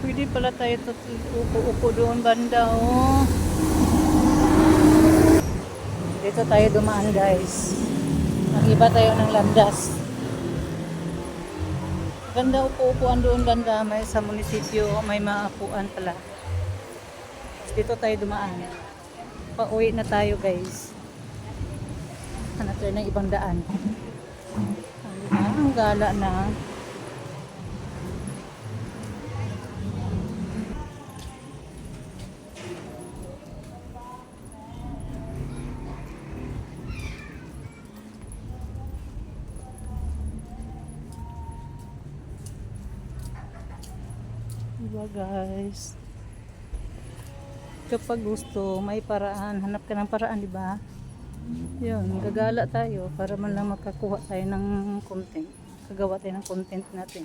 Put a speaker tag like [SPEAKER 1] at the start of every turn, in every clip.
[SPEAKER 1] Pwede pala tayo upo doon banda, oh. Dito tayo dumaan, guys. Nag-iba tayo ng landas. Ganda upo-upuan doon banda. May sa munisipyo, may maapuan pala. Dito tayo dumaan. Pauwi na tayo, guys. Hanap tayo ng ibang daan. Ang gala na. Diba, guys? Kapag gusto, may paraan. Hanap ka ng paraan, diba? Yun, gagala tayo para man lang makakuha tayo ng content. Kagawa tayo ng content natin.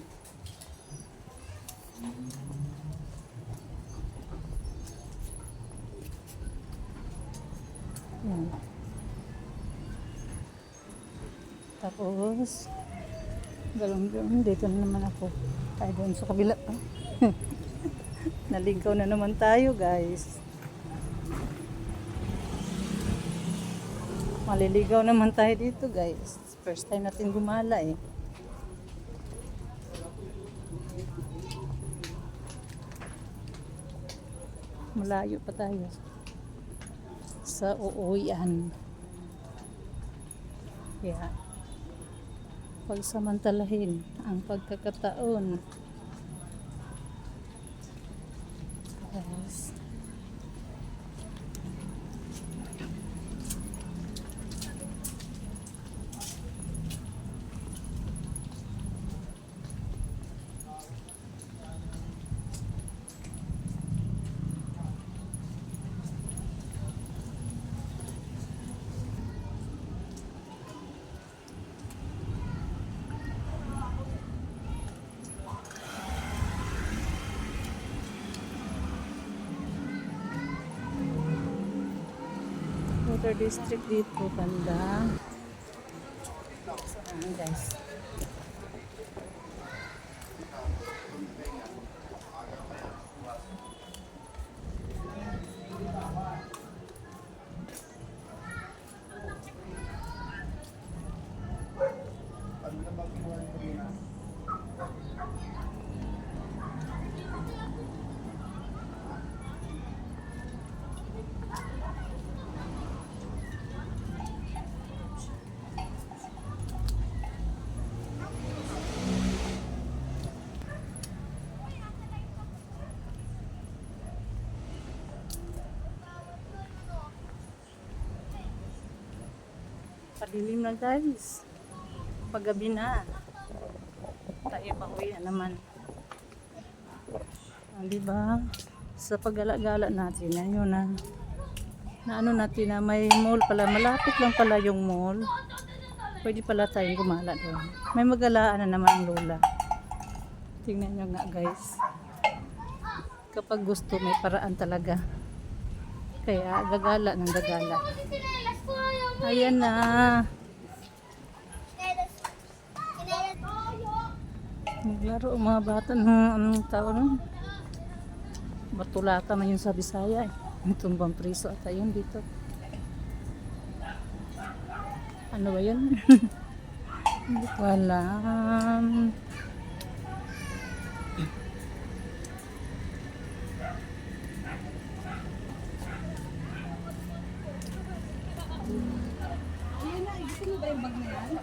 [SPEAKER 1] Yan. Tapos, galong-galong, dito na naman ako. Tayo doon sa kabila. Naligaw na naman tayo, guys. Maliligaw naman tayo dito, guys. First time natin gumala, eh. Malayo pa tayo sa uuwian. Kaya, pagsamantalahin ang pagkakataon. Yes. Water district dito banda. Ayan, guys. Padilim na, guys. Paggabi na. Tayo pauwi na naman. Diba? Sa paggala-gala natin, ayun na. Ano natin na may mall pala. Malapit lang pala yung mall. Pwede pala tayong gumala doon. May magalaan na naman ang lola. Tingnan nyo nga, guys. Kapag gusto, may paraan talaga. Kaya gagala ng gagala. Ayan na. Naglaro ang mga bata ng anong tao nun. Batulata man yun sa Bisaya, eh. Tumbang priso at ayun dito. Ano ba yun? Hindi ko alam. Ayan na, gusto mo ba yung bag na yan?